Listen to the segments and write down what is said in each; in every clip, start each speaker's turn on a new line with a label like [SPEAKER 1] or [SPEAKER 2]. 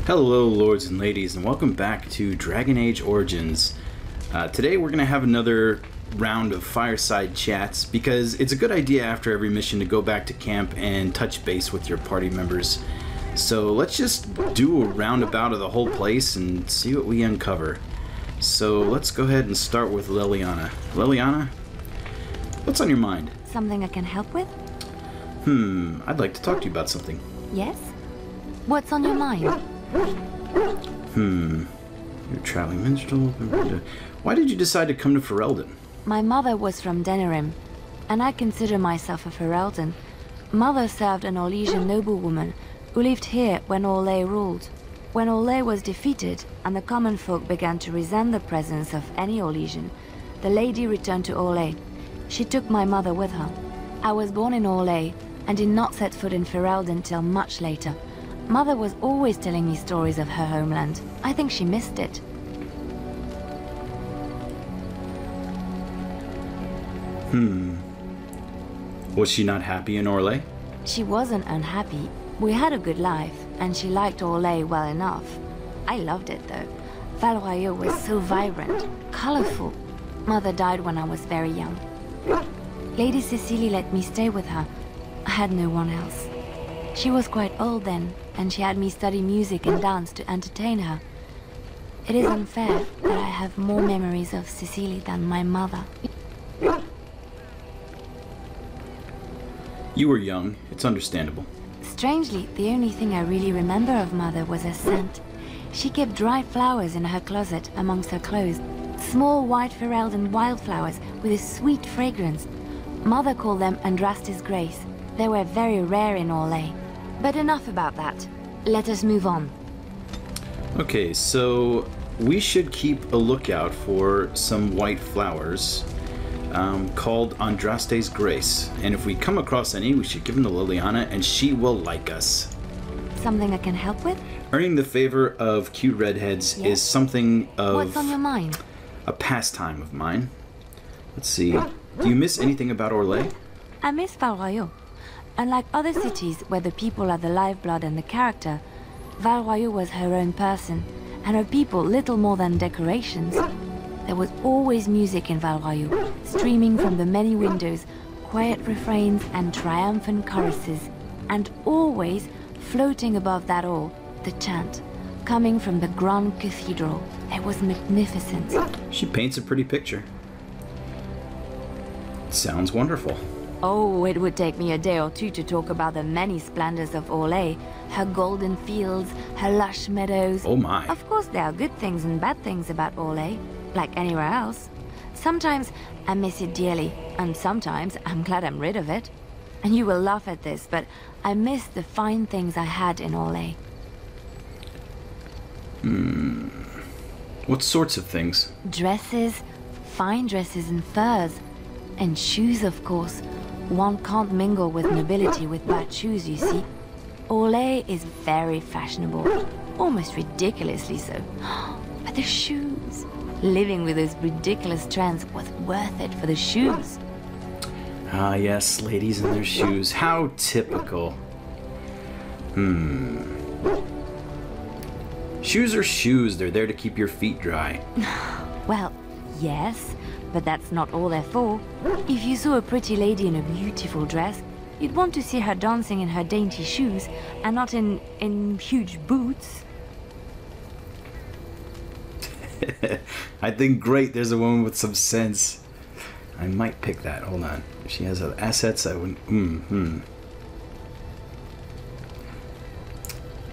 [SPEAKER 1] Hello lords and ladies, and welcome back to Dragon Age Origins. Today we're going to have another round of fireside chats because it's a good idea after every mission to go back to camp and touch base with your party members. So let's just do a roundabout of the whole place and see what we uncover. So let's go ahead and start with Leliana. Leliana, what's on your mind?
[SPEAKER 2] Something I can help with?
[SPEAKER 1] I'd like to talk to you about something.
[SPEAKER 2] Yes? What's on your mind?
[SPEAKER 1] You're a traveling minstrel. Why did you decide to come to Ferelden?
[SPEAKER 2] My mother was from Denerim, and I consider myself a Ferelden. Mother served an Orlesian noblewoman who lived here when Orlais ruled. When Orlais was defeated and the common folk began to resent the presence of any Orlesian, the lady returned to Orlais. She took my mother with her. I was born in Orlais and did not set foot in Ferelden till much later. Mother was always telling me stories of her homeland. I think she missed it.
[SPEAKER 1] Was she not happy in Orlais?
[SPEAKER 2] She wasn't unhappy. We had a good life, and she liked Orlais well enough. I loved it though. Val was so vibrant, colorful. Mother died when I was very young. Lady Cecily let me stay with her. I had no one else. She was quite old then, and she had me study music and dance to entertain her. It is unfair that I have more memories of Cecily than my mother.
[SPEAKER 1] You were young. It's understandable.
[SPEAKER 2] Strangely, the only thing I really remember of Mother was her scent. She kept dried flowers in her closet amongst her clothes. Small white Ferelden wildflowers with a sweet fragrance. Mother called them Andraste's Grace. They were very rare in Orlais. But enough about that. Let us move on.
[SPEAKER 1] Okay, so we should keep a lookout for some white flowers called Andraste's Grace. And if we come across any, we should give them to Leliana and she will like us.
[SPEAKER 2] Something I can help with?
[SPEAKER 1] Earning the favor of cute redheads is something of...
[SPEAKER 2] What's on your mind?
[SPEAKER 1] A pastime of mine. Let's see. Do you miss anything about Orlais?
[SPEAKER 2] I miss Val. Unlike other cities where the people are the lifeblood and the character, Val was her own person, and her people little more than decorations. There was always music in Val, streaming from the many windows, quiet refrains and triumphant choruses, and always, floating above that all, the chant, coming from the Grand Cathedral. It was magnificent.
[SPEAKER 1] She paints a pretty picture. Sounds wonderful.
[SPEAKER 2] Oh, it would take me a day or two to talk about the many splendors of Orlais, her golden fields, her lush meadows.
[SPEAKER 1] Oh my.
[SPEAKER 2] Of course there are good things and bad things about Orlais, like anywhere else. Sometimes I miss it dearly, and sometimes I'm glad I'm rid of it. And you will laugh at this, but I miss the fine things I had in Orlais.
[SPEAKER 1] What sorts of things?
[SPEAKER 2] Dresses, fine dresses and furs, and shoes of course. One can't mingle with nobility with bad shoes, you see. Orlais is very fashionable, almost ridiculously so. But the shoes! Living with those ridiculous trends was worth it for the shoes.
[SPEAKER 1] Ah yes, ladies and their shoes. How typical. Shoes are shoes. They're there to keep your feet dry.
[SPEAKER 2] Well, yes. But that's not all they're for. If you saw a pretty lady in a beautiful dress, you'd want to see her dancing in her dainty shoes, and not in huge boots.
[SPEAKER 1] I think great there's a woman with some sense. I might pick that. Hold on. If she has assets, I wouldn't...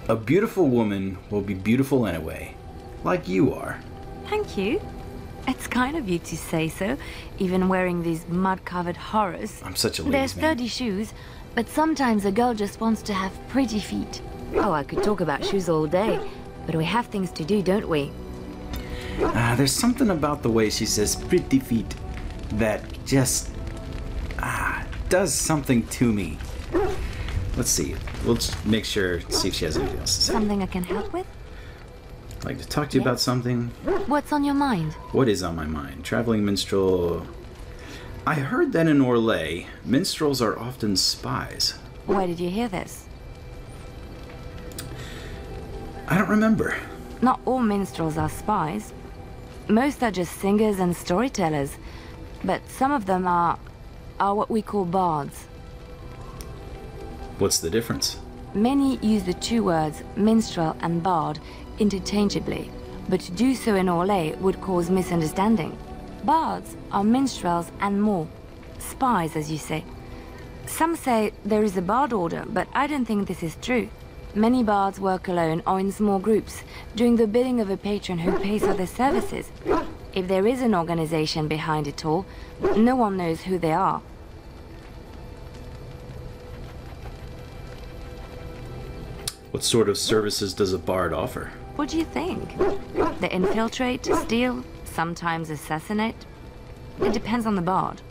[SPEAKER 1] A beautiful woman will be beautiful anyway. Like you are.
[SPEAKER 2] Thank you. It's kind of you to say so, even wearing these mud-covered horrors.
[SPEAKER 1] I'm such a
[SPEAKER 2] They're
[SPEAKER 1] ladies' man.
[SPEAKER 2] sturdy shoes, but sometimes a girl just wants to have pretty feet. Oh, I could talk about shoes all day, but we have things to do, don't we?
[SPEAKER 1] There's something about the way she says pretty feet that just does something to me. Let's see. We'll just make sure, see if she has anything else to say.
[SPEAKER 2] Something I can help with?
[SPEAKER 1] I'd like to talk to you about something.
[SPEAKER 2] What's on your mind?
[SPEAKER 1] What is on my mind? Traveling minstrel. I heard that in Orlais, minstrels are often spies.
[SPEAKER 2] Where did you hear this?
[SPEAKER 1] I don't remember.
[SPEAKER 2] Not all minstrels are spies. Most are just singers and storytellers. But some of them are what we call bards.
[SPEAKER 1] What's the difference?
[SPEAKER 2] Many use the two words minstrel and bard interchangeably, but to do so in Orlais would cause misunderstanding. Bards are minstrels and more. Spies, as you say. Some say there is a bard order, but I don't think this is true. Many bards work alone or in small groups, doing the bidding of a patron who pays for their services. If there is an organization behind it all, no one knows who they are.
[SPEAKER 1] What sort of services does a bard offer?
[SPEAKER 2] What do you think? They infiltrate, steal, sometimes assassinate. It depends on the bard.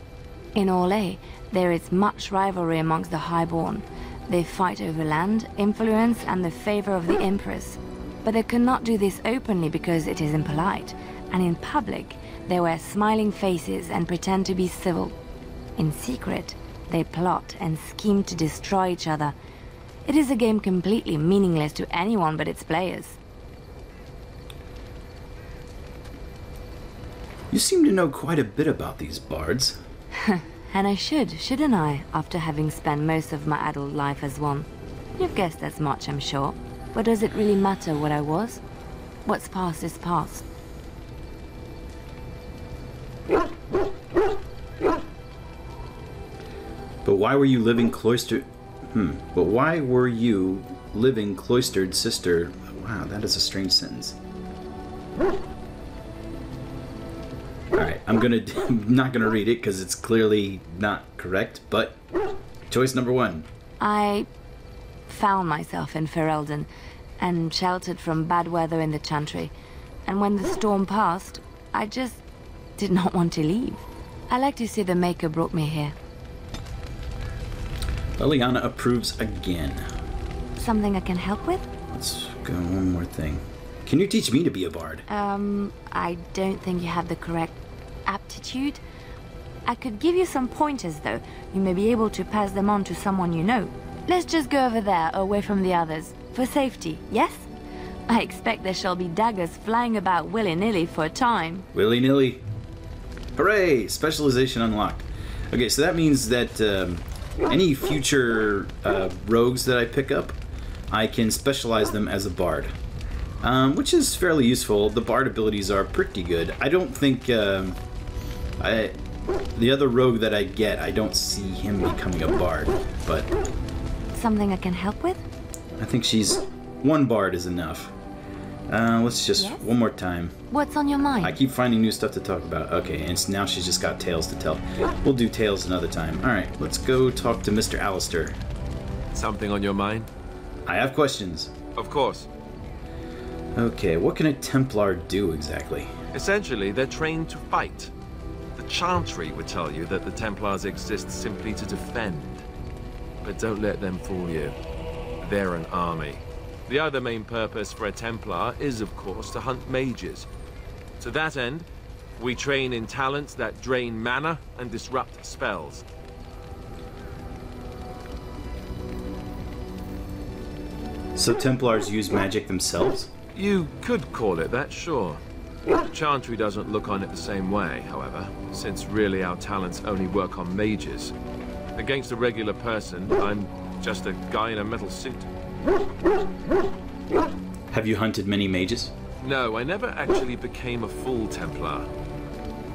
[SPEAKER 2] In Orlais, there is much rivalry amongst the highborn. They fight over land, influence, and the favor of the Empress. But they cannot do this openly because it is impolite, and in public, they wear smiling faces and pretend to be civil. In secret, they plot and scheme to destroy each other. It is a game completely meaningless to anyone but its players.
[SPEAKER 1] You seem to know quite a bit about these bards.
[SPEAKER 2] And I should, shouldn't I, after having spent most of my adult life as one? You've guessed as much, I'm sure. But does it really matter what I was? What's past is past.
[SPEAKER 1] But why were you living cloistered... But why were you living cloistered, sister? Wow, that is a strange sentence. Alright, I'm not gonna read it because it's clearly not correct, but choice number 1.
[SPEAKER 2] I found myself in Ferelden and sheltered from bad weather in the Chantry. And when the storm passed, I just did not want to leave. I like to see the Maker brought me here.
[SPEAKER 1] Leliana approves again.
[SPEAKER 2] Something I can help with?
[SPEAKER 1] Let's go one more thing. Can you teach me to be a bard?
[SPEAKER 2] I don't think you have the correct aptitude. I could give you some pointers, though. You may be able to pass them on to someone you know. Let's just go over there, away from the others. For safety, yes? I expect there shall be daggers flying about willy-nilly for a time.
[SPEAKER 1] Willy-nilly. Hooray! Specialization unlocked. Okay, so that means that any future rogues that I pick up, I can specialize them as a bard. Which is fairly useful. The bard abilities are pretty good. I don't think... the other rogue that I get, I don't see him becoming a bard, but...
[SPEAKER 2] Something I can help with?
[SPEAKER 1] I think she's... one bard is enough. Let's just...
[SPEAKER 2] Yes?
[SPEAKER 1] one more time.
[SPEAKER 2] What's on your mind?
[SPEAKER 1] I keep finding new stuff to talk about. Okay, and now she's just got tales to tell. We'll do tales another time. Alright, let's go talk to Mr. Alistair.
[SPEAKER 3] Something on your mind?
[SPEAKER 1] I have questions.
[SPEAKER 3] Of course.
[SPEAKER 1] Okay, what can a Templar do exactly?
[SPEAKER 3] Essentially, they're trained to fight. The Chantry would tell you that the Templars exist simply to defend. But don't let them fool you. They're an army. The other main purpose for a Templar is, of course, to hunt mages. To that end, we train in talents that drain mana and disrupt spells.
[SPEAKER 1] So Templars use magic themselves?
[SPEAKER 3] You could call it that, sure. Chantry doesn't look on it the same way, however, since really our talents only work on mages. Against a regular person, I'm just a guy in a metal suit.
[SPEAKER 1] Have you hunted many mages?
[SPEAKER 3] No, I never actually became a full Templar.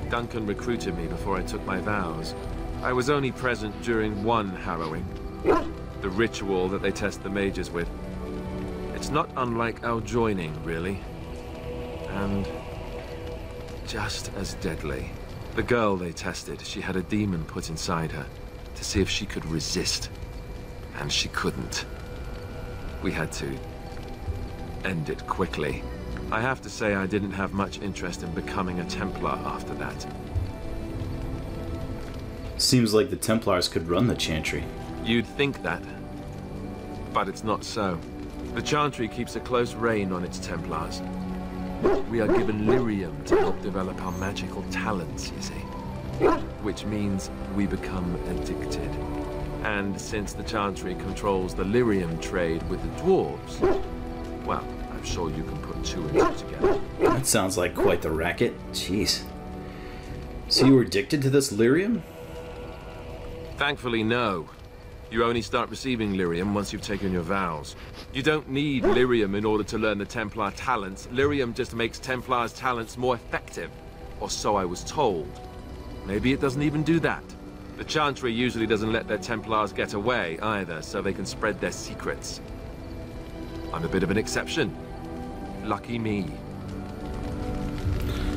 [SPEAKER 3] Duncan recruited me before I took my vows. I was only present during one harrowing. The ritual that they test the mages with. It's not unlike our joining, really. And just as deadly. The girl they tested, she had a demon put inside her to see if she could resist. And she couldn't. We had to end it quickly. I have to say I didn't have much interest in becoming a Templar after that.
[SPEAKER 1] Seems like the Templars could run the Chantry.
[SPEAKER 3] You'd think that. But it's not so. The Chantry keeps a close rein on its Templars. We are given lyrium to help develop our magical talents, you see. Which means we become addicted. And since the Chantry controls the lyrium trade with the dwarves, well, I'm sure you can put two and two together.
[SPEAKER 1] That sounds like quite the racket. Jeez. So you were addicted to this lyrium?
[SPEAKER 3] Thankfully, no. You only start receiving lyrium once you've taken your vows. You don't need lyrium in order to learn the Templar talents. Lyrium just makes Templar's talents more effective. Or so I was told. Maybe it doesn't even do that. The Chantry usually doesn't let their Templars get away either, so they can spread their secrets. I'm a bit of an exception. Lucky me.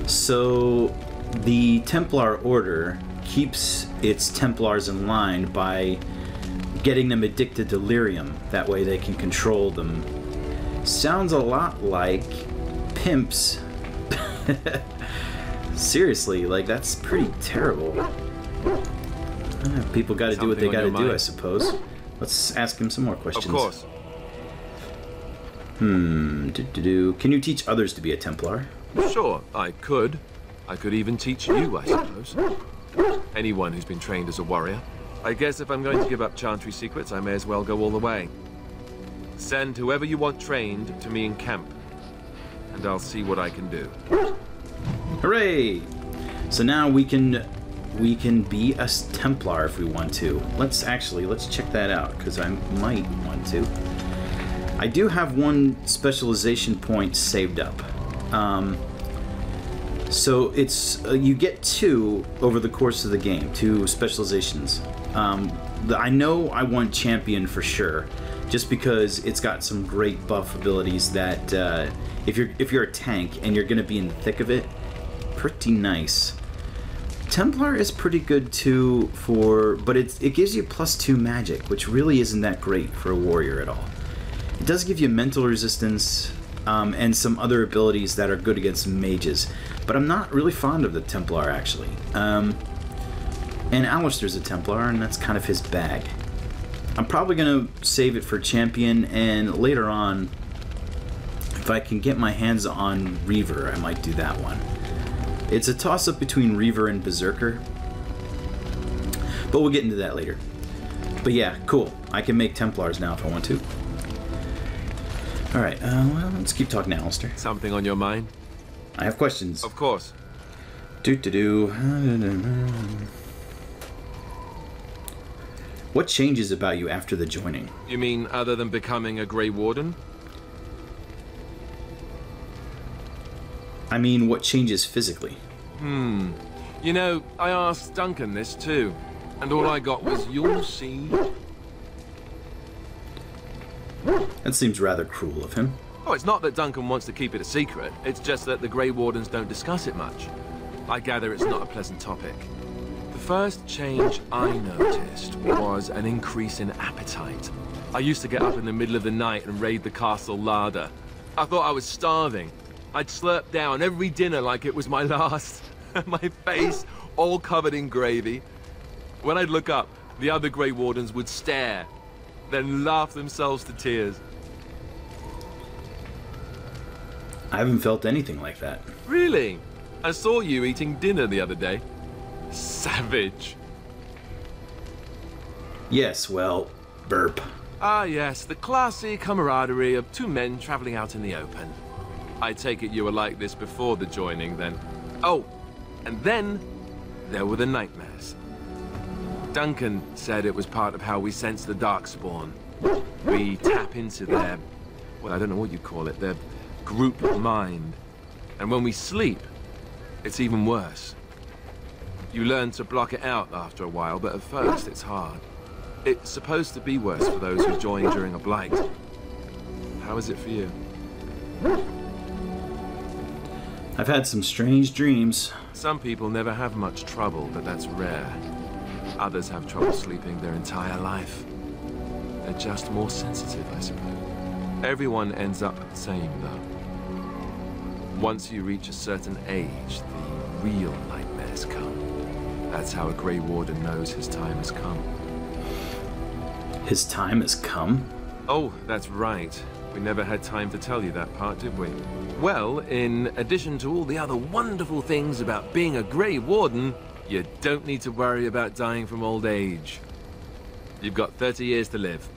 [SPEAKER 1] So, the Templar Order keeps its Templars in line by getting them addicted to lyrium. That way they can control them. Sounds a lot like pimps. Seriously, like, that's pretty terrible. People got to do what they got to do, I suppose. Let's ask him some more questions.
[SPEAKER 3] Of course.
[SPEAKER 1] Can you teach others to be a Templar?
[SPEAKER 3] Sure, I could. I could even teach you, I suppose. Anyone who's been trained as a warrior. I guess if I'm going to give up Chantry secrets, I may as well go all the way. Send whoever you want trained to me in camp, and I'll see what I can do.
[SPEAKER 1] Hooray! So now we can be a Templar if we want to. Let's check that out, because I might want to. I do have one specialization point saved up. So it's you get 2 over the course of the game, 2 specializations. I know I want Champion for sure, just because it's got some great buff abilities that if you're a tank and you're going to be in the thick of it, pretty nice. Templar is pretty good too but it gives you +2 magic, which really isn't that great for a warrior at all. It does give you mental resistance and some other abilities that are good against mages, but I'm not really fond of the Templar actually. And Alistair's a Templar, and that's kind of his bag. I'm probably gonna save it for Champion, and later on, if I can get my hands on Reaver, I might do that one. It's a toss-up between Reaver and Berserker, but we'll get into that later. But yeah, cool. I can make Templars now if I want to. Alright, well, let's keep talking to Alistair.
[SPEAKER 3] Something on your mind?
[SPEAKER 1] I have questions.
[SPEAKER 3] Of course.
[SPEAKER 1] What changes about you after the joining?
[SPEAKER 3] You mean other than becoming a Grey Warden?
[SPEAKER 1] I mean, what changes physically?
[SPEAKER 3] You know, I asked Duncan this too, and all I got was, "You'll see."
[SPEAKER 1] That seems rather cruel of him.
[SPEAKER 3] Oh, it's not that Duncan wants to keep it a secret. It's just that the Grey Wardens don't discuss it much. I gather it's not a pleasant topic. The first change I noticed was an increase in appetite. I used to get up in the middle of the night and raid the castle larder. I thought I was starving. I'd slurp down every dinner like it was my last. My face all covered in gravy. When I'd look up, the other Grey Wardens would stare, then laugh themselves to tears.
[SPEAKER 1] I haven't felt anything like that.
[SPEAKER 3] Really? I saw you eating dinner the other day. Savage.
[SPEAKER 1] Yes, well, burp.
[SPEAKER 3] Ah yes, the classy camaraderie of 2 men traveling out in the open. I take it you were like this before the joining, then. Oh, and then there were the nightmares. Duncan said it was part of how we sense the Darkspawn. We tap into their, well, I don't know what you call it, their group mind. And when we sleep, it's even worse. You learn to block it out after a while, but at first it's hard. It's supposed to be worse for those who join during a blight. How is it for you?
[SPEAKER 1] I've had some strange dreams.
[SPEAKER 3] Some people never have much trouble, but that's rare. Others have trouble sleeping their entire life. They're just more sensitive, I suppose. Everyone ends up the same, though. Once you reach a certain age, the real nightmares come. That's how a Grey Warden knows his time has come.
[SPEAKER 1] His time has come?
[SPEAKER 3] Oh, that's right. We never had time to tell you that part, did we? Well, in addition to all the other wonderful things about being a Grey Warden, you don't need to worry about dying from old age. You've got 30 years to live,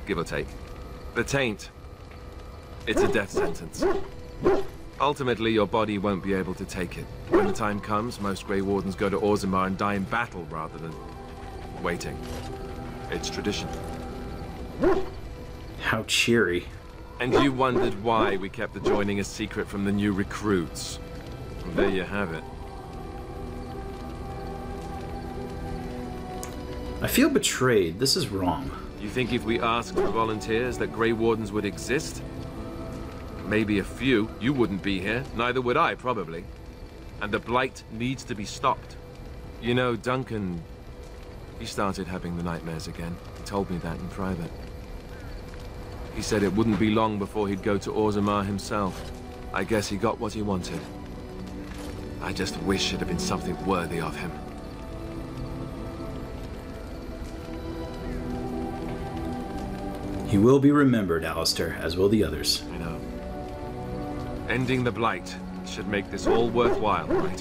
[SPEAKER 3] give or take. The Taint. It's a death sentence. Ultimately, your body won't be able to take it. When the time comes, most Grey Wardens go to Orzammar and die in battle rather than waiting. It's tradition.
[SPEAKER 1] How cheery.
[SPEAKER 3] And you wondered why we kept the joining a secret from the new recruits. Well, there you have it.
[SPEAKER 1] I feel betrayed. This is wrong.
[SPEAKER 3] You think if we asked for volunteers that Grey Wardens would exist? Maybe a few. You wouldn't be here. Neither would I, probably. And the blight needs to be stopped. You know, Duncan... he started having the nightmares again. He told me that in private. He said it wouldn't be long before he'd go to Orzammar himself. I guess he got what he wanted. I just wish it had been something worthy of him.
[SPEAKER 1] He will be remembered, Alistair, as will the others.
[SPEAKER 3] I know. Ending the blight should make this all worthwhile, right?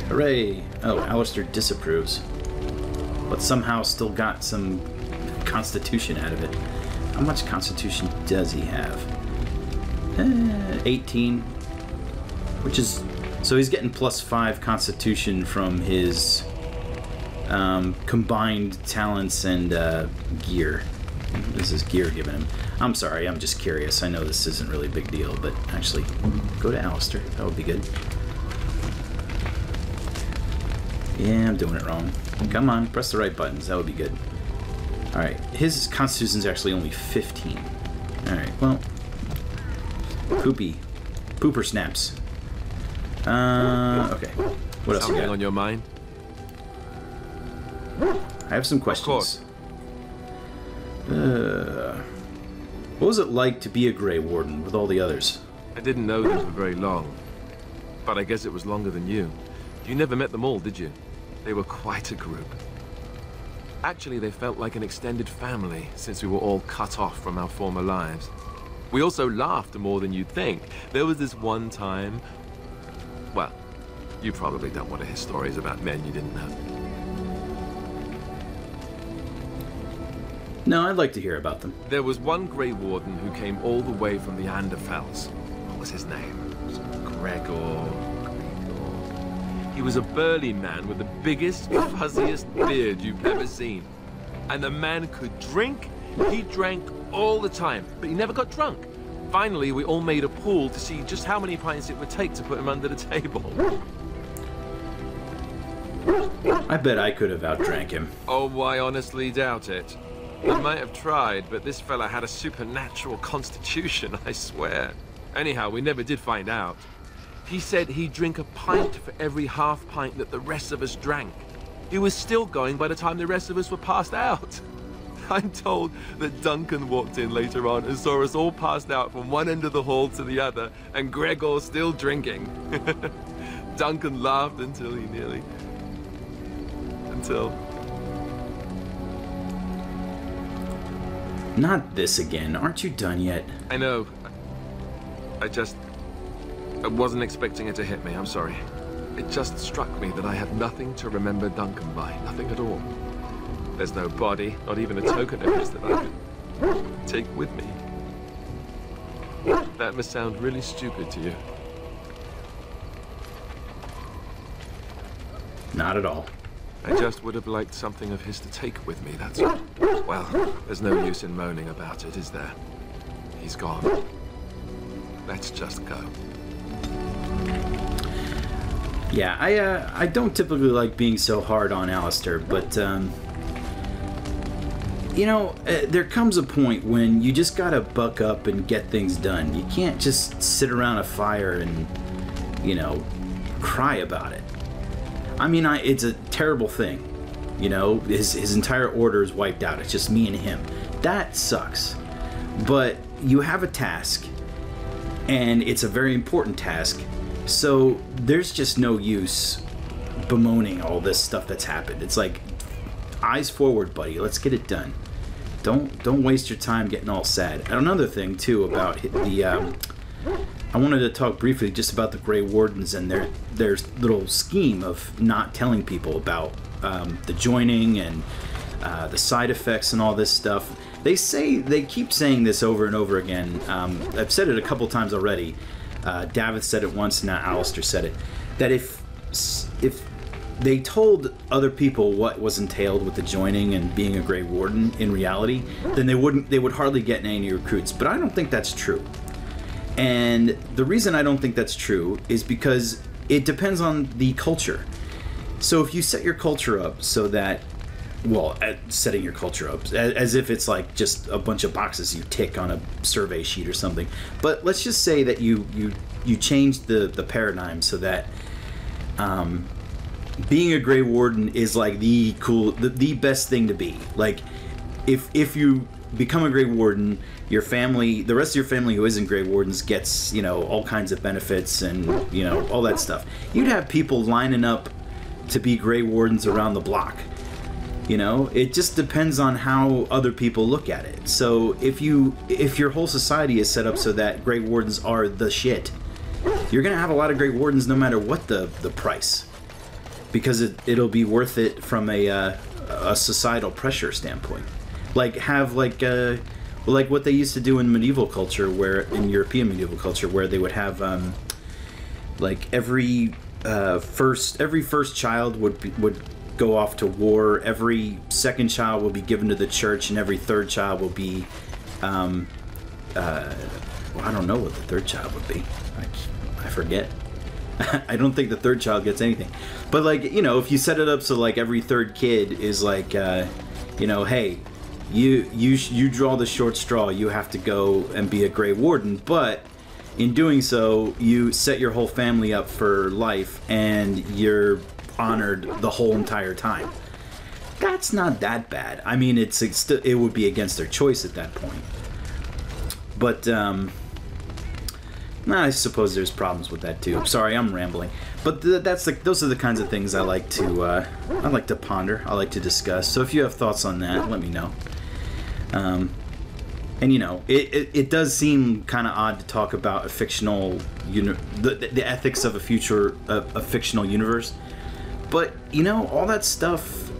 [SPEAKER 1] Hooray! Oh, Alistair disapproves. But somehow still got some constitution out of it. How much constitution does he have? 18. Which is... so he's getting +5 constitution from his combined talents and gear. This is gear given him. I'm sorry, I'm just curious. I know this isn't really a big deal, but actually, go to Alistair. That would be good. Yeah, I'm doing it wrong. Come on, press the right buttons. That would be good. Alright, his constitution's actually only 15. Alright, well. Poopy. Pooper snaps. Okay. What else you
[SPEAKER 3] Something
[SPEAKER 1] got?
[SPEAKER 3] on your mind?
[SPEAKER 1] I have some questions. What was it like to be a Grey Warden with all the others?
[SPEAKER 3] I didn't know them for very long. But I guess it was longer than you. You never met them all, did you? They were quite a group. Actually, they felt like an extended family, since we were all cut off from our former lives. We also laughed more than you'd think. There was this one time... well, you probably don't want to hear stories about men you didn't know.
[SPEAKER 1] No, I'd like to hear about them.
[SPEAKER 3] There was one Grey Warden who came all the way from the Anderfells. What was his name? Gregor. He was a burly man with the biggest, fuzziest beard you've ever seen. And the man could drink. He drank all the time, but he never got drunk. Finally, we all made a pool to see just how many pints it would take to put him under the table.
[SPEAKER 1] I bet I could have outdrank him.
[SPEAKER 3] Oh, I honestly doubt it. I might have tried, but this fella had a supernatural constitution, I swear. Anyhow, we never did find out. He said he'd drink a pint for every half pint that the rest of us drank. He was still going by the time the rest of us were passed out. I'm told that Duncan walked in later on and saw us all passed out from one end of the hall to the other, and Gregor still drinking. Duncan laughed until he nearly...
[SPEAKER 1] Not this again. Aren't you done yet?
[SPEAKER 3] I know. I wasn't expecting it to hit me, I'm sorry. It just struck me that I had nothing to remember Duncan by. Nothing at all. There's no body, not even a token of his that I could take with me. That must sound really stupid to you.
[SPEAKER 1] Not at all.
[SPEAKER 3] I just would have liked something of his to take with me, that's all. Well, there's no use in moaning about it, is there? He's gone. Let's just go.
[SPEAKER 1] Yeah, I don't typically like being so hard on Alistair, but, you know, there comes a point when you just gotta buck up and get things done. You can't just sit around a fire and, you know, cry about it. I mean, it's a terrible thing. You know, his entire order is wiped out. It's just me and him. That sucks. But you have a task, and it's a very important task, so there's just no use bemoaning all this stuff that's happened. It's like, eyes forward, buddy. Let's get it done. Don't waste your time getting all sad. And another thing, too, about the... I wanted to talk briefly just about the Grey Wardens and their little scheme of not telling people about the joining and the side effects and all this stuff. They keep saying this over and over again. I've said it a couple times already. Davith said it once, now Alistair said it. That if they told other people what was entailed with the joining and being a Grey Warden in reality, then they would hardly get any recruits. But I don't think that's true. And the reason I don't think that's true is because it depends on the culture. So if you set your culture up so that, well, setting your culture up as if it's like just a bunch of boxes you tick on a survey sheet or something. But let's just say that you change the paradigm so that being a Grey Warden is like the best thing to be. Like if you become a Grey Warden, your family, the rest of your family who isn't Grey Wardens gets, all kinds of benefits and, all that stuff. You'd have people lining up to be Grey Wardens around the block. It just depends on how other people look at it. So if your whole society is set up so that Grey Wardens are the shit, you're gonna have a lot of Grey Wardens no matter what the price, because it'll be worth it from a societal pressure standpoint. Like have like what they used to do in medieval culture, in European medieval culture, where they would have like every first child would go off to war, every second child will be given to the church, and every third child will be I don't know what the third child would be. I forget. I don't think the third child gets anything. But like, if you set it up so like every third kid is like hey, you draw the short straw, you have to go and be a Grey Warden, but in doing so, you set your whole family up for life, and you're honored the whole entire time. That's not that bad. I mean, it would be against their choice at that point. But I suppose there's problems with that too. Sorry, I'm rambling. But those are the kinds of things I like to ponder. I like to discuss. So if you have thoughts on that, let me know. And it does seem kind of odd to talk about a fictional, the ethics of a fictional universe. But all that stuff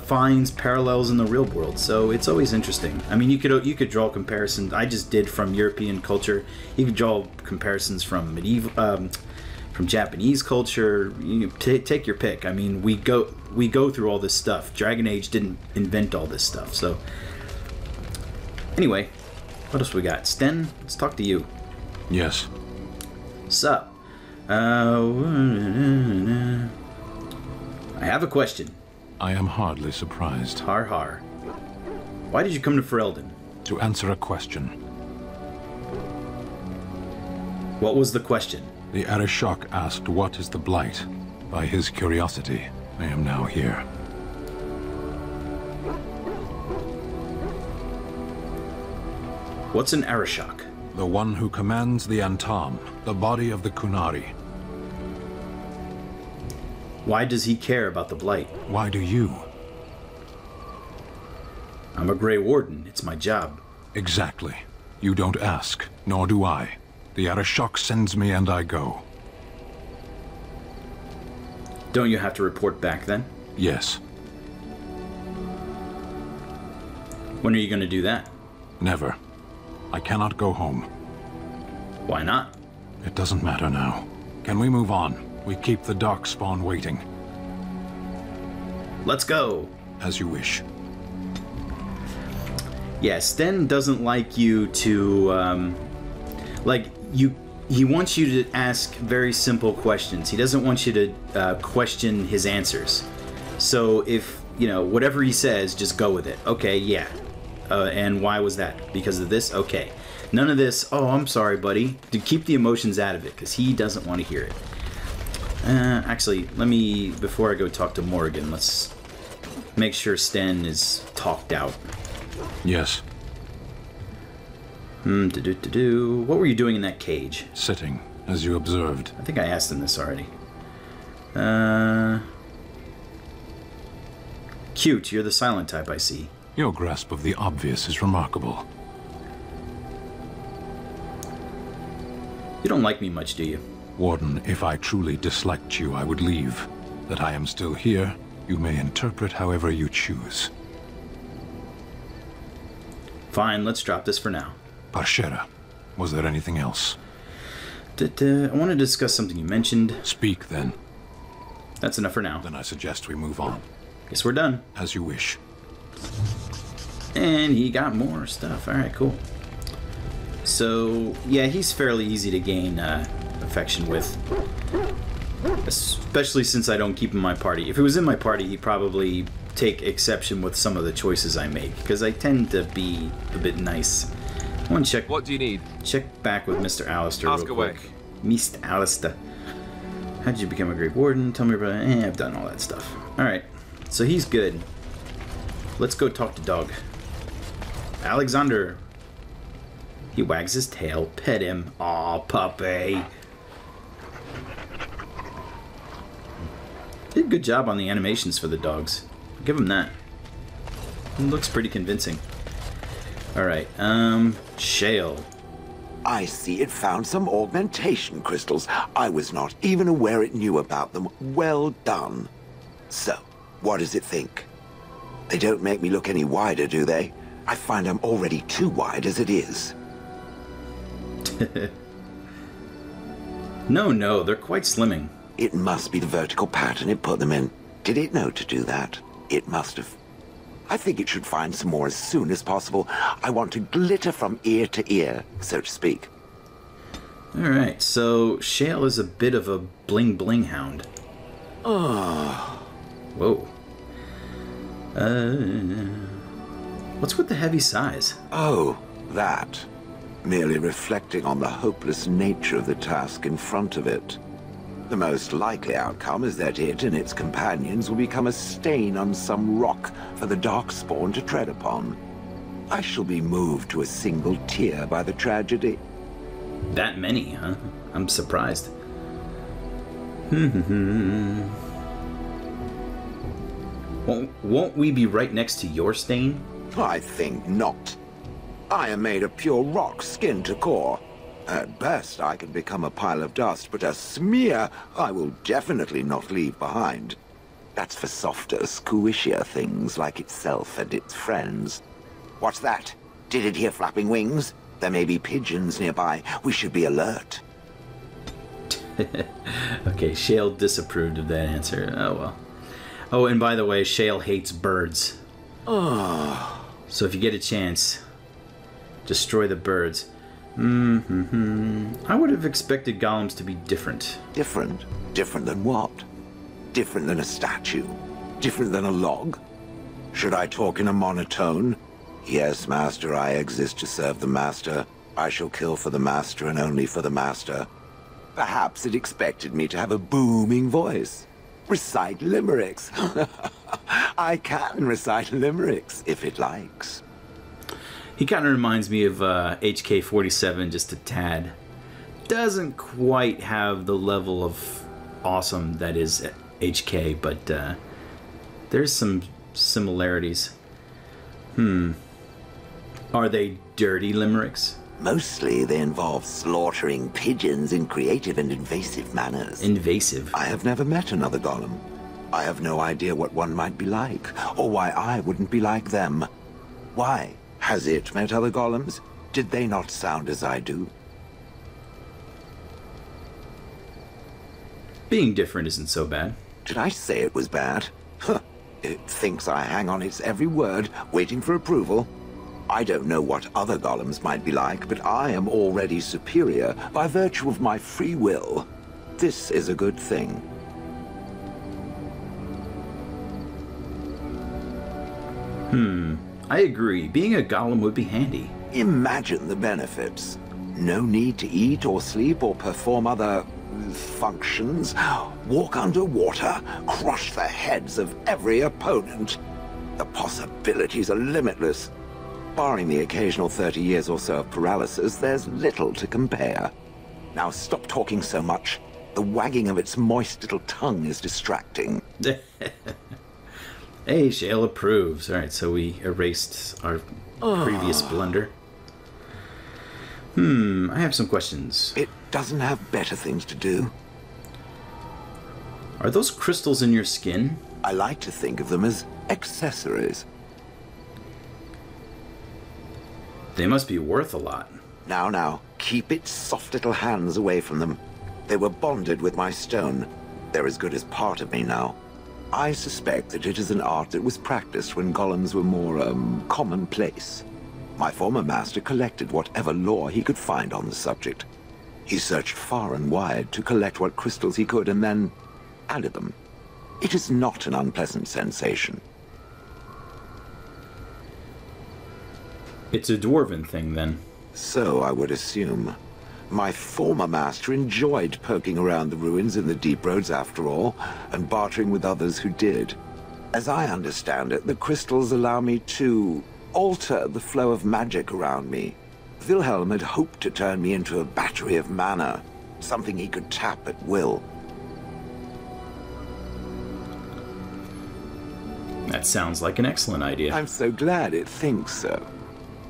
[SPEAKER 1] finds parallels in the real world, so it's always interesting. I mean, you could draw comparisons. I just did from European culture. You could draw comparisons from medieval, from Japanese culture. Take your pick. I mean, we go through all this stuff. Dragon Age didn't invent all this stuff. So anyway, what else we got? Sten, let's talk to you.
[SPEAKER 4] Yes.
[SPEAKER 1] Sup? I have a question.
[SPEAKER 4] I am hardly surprised.
[SPEAKER 1] Har har. Why did you come to Ferelden?
[SPEAKER 4] To answer a question.
[SPEAKER 1] What was the question?
[SPEAKER 4] The Arishok asked what is the Blight. By his curiosity, I am now here.
[SPEAKER 1] What's an Arishok?
[SPEAKER 4] The one who commands the Antam, the body of the Kunari.
[SPEAKER 1] Why does he care about the Blight?
[SPEAKER 4] Why do you?
[SPEAKER 1] I'm a Grey Warden. It's my job.
[SPEAKER 4] Exactly. You don't ask, nor do I. The Arishok sends me and I go.
[SPEAKER 1] Don't you have to report back then?
[SPEAKER 4] Yes.
[SPEAKER 1] When are you going to do that?
[SPEAKER 4] Never. I cannot go home.
[SPEAKER 1] Why not?
[SPEAKER 4] It doesn't matter now. Can we move on? We keep the Darkspawn waiting.
[SPEAKER 1] Let's go.
[SPEAKER 4] As you wish.
[SPEAKER 1] Yeah, Sten doesn't like you to, he wants you to ask very simple questions. He doesn't want you to question his answers. So if, whatever he says, just go with it. Okay, yeah. And why was that? Because of this? Okay. None of this, oh, I'm sorry, buddy. To keep the emotions out of it, because he doesn't want to hear it. Actually, before I go talk to Morrigan, let's make sure Sten is talked out.
[SPEAKER 4] Yes.
[SPEAKER 1] What were you doing in that cage?
[SPEAKER 4] Sitting, as you observed.
[SPEAKER 1] I think I asked him this already. Cute, you're the silent type, I see.
[SPEAKER 4] Your grasp of the obvious is remarkable.
[SPEAKER 1] You don't like me much, do you?
[SPEAKER 4] Warden, if I truly disliked you, I would leave. That I am still here, you may interpret however you choose.
[SPEAKER 1] Fine, let's drop this for now.
[SPEAKER 4] Parshera, was there anything else?
[SPEAKER 1] I want to discuss something you mentioned.
[SPEAKER 4] Speak, then.
[SPEAKER 1] That's enough for now.
[SPEAKER 4] Then I suggest we move on.
[SPEAKER 1] Guess we're done.
[SPEAKER 4] As you wish.
[SPEAKER 1] And he got more stuff. Alright, cool. So, yeah, he's fairly easy to gain affection with. Especially since I don't keep him in my party. If he was in my party, he'd probably take exception with some of the choices I make. Because I tend to be a bit nice. I want to check...
[SPEAKER 3] What do you need?
[SPEAKER 1] Check back with Mr. Alistair
[SPEAKER 3] Ask
[SPEAKER 1] real
[SPEAKER 3] away.
[SPEAKER 1] quick. Mr. Alistair. How did you become a Grey Warden? Tell me about it. I've done all that stuff. Alright, so he's good. Let's go talk to Dog. Alexander. He wags his tail. Pet him. Aw, puppy. Did a good job on the animations for the dogs. Give him that. It looks pretty convincing. Alright, Shale.
[SPEAKER 5] I see it found some augmentation crystals. I was not even aware it knew about them. Well done. So, what does it think? They don't make me look any wider, do they? I find I'm already too wide as it is.
[SPEAKER 1] No, they're quite slimming.
[SPEAKER 5] It must be the vertical pattern it put them in. Did it know to do that? It must have. I think it should find some more as soon as possible. I want to glitter from ear to ear, so to speak.
[SPEAKER 1] Alright, so Shale is a bit of a bling-bling hound.
[SPEAKER 5] Oh.
[SPEAKER 1] Whoa. What's with the heavy size?
[SPEAKER 5] Oh, that. Merely reflecting on the hopeless nature of the task in front of it. The most likely outcome is that it and its companions will become a stain on some rock for the Darkspawn to tread upon. I shall be moved to a single tear by the tragedy.
[SPEAKER 1] That many, huh? I'm surprised. Won't we be right next to your stain?
[SPEAKER 5] I think not. I am made of pure rock, skin to core. At best, I can become a pile of dust, but a smear I will definitely not leave behind. That's for softer, squishier things like itself and its friends. What's that? Did it hear flapping wings? There may be pigeons nearby. We should be alert.
[SPEAKER 1] Okay, Shale disapproved of that answer. Oh, well. Oh, and by the way, Shale hates birds.
[SPEAKER 5] Oh.
[SPEAKER 1] So if you get a chance, destroy the birds. I would have expected golems to be different.
[SPEAKER 5] Different? Different than what? Different than a statue? Different than a log? Should I talk in a monotone? Yes, Master, I exist to serve the Master. I shall kill for the Master and only for the Master. Perhaps it expected me to have a booming voice. Recite limericks. I can recite limericks, if it likes.
[SPEAKER 1] He kind of reminds me of HK-47 just a tad. Doesn't quite have the level of awesome that is HK, but there's some similarities. Are they dirty limericks?
[SPEAKER 5] Mostly they involve slaughtering pigeons in creative and invasive manners.
[SPEAKER 1] Invasive?
[SPEAKER 5] I have never met another golem. I have no idea what one might be like, or why I wouldn't be like them. Why? Has it met other golems? Did they not sound as I do?
[SPEAKER 1] Being different isn't so bad.
[SPEAKER 5] Did I say it was bad? Huh. It thinks I hang on its every word, waiting for approval. I don't know what other golems might be like, but I am already superior by virtue of my free will. This is a good thing.
[SPEAKER 1] I agree. Being a golem would be handy.
[SPEAKER 5] Imagine the benefits. No need to eat or sleep or perform other functions. Walk underwater, crush the heads of every opponent. The possibilities are limitless. Barring the occasional 30 years or so of paralysis, there's little to compare. Now stop talking so much. The wagging of its moist little tongue is distracting.
[SPEAKER 1] Hey, Shale approves. Alright, so we erased our previous blunder. I have some questions.
[SPEAKER 5] It doesn't have better things to do.
[SPEAKER 1] Are those crystals in your skin?
[SPEAKER 5] I like to think of them as accessories.
[SPEAKER 1] They must be worth a lot.
[SPEAKER 5] Now, keep its soft little hands away from them. They were bonded with my stone. They're as good as part of me now. I suspect that it is an art that was practiced when golems were more, commonplace. My former master collected whatever lore he could find on the subject. He searched far and wide to collect what crystals he could and then added them. It is not an unpleasant sensation.
[SPEAKER 1] It's a dwarven thing, then.
[SPEAKER 5] So I would assume. My former master enjoyed poking around the ruins in the deep roads after all, and bartering with others who did. As I understand it, the crystals allow me to alter the flow of magic around me. Wilhelm had hoped to turn me into a battery of mana, something he could tap at will.
[SPEAKER 1] That sounds like an excellent idea.
[SPEAKER 5] I'm so glad it thinks so.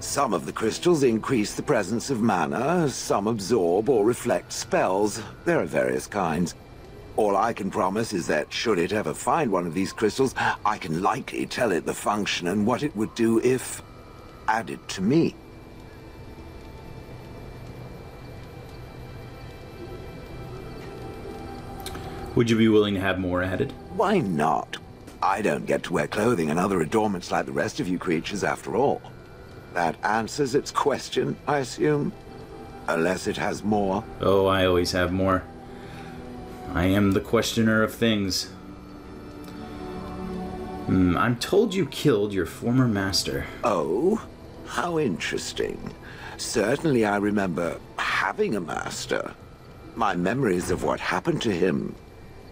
[SPEAKER 5] Some of the crystals increase the presence of mana, some absorb or reflect spells. There are various kinds. All I can promise is that should it ever find one of these crystals, I can likely tell it the function and what it would do if added to me.
[SPEAKER 1] Would you be willing to have more added?
[SPEAKER 5] Why not? I don't get to wear clothing and other adornments like the rest of you creatures after all. That answers its question, I assume? Unless it has more.
[SPEAKER 1] Oh, I always have more. I am the questioner of things. I'm told you killed your former master.
[SPEAKER 5] Oh? How interesting. Certainly I remember having a master. My memories of what happened to him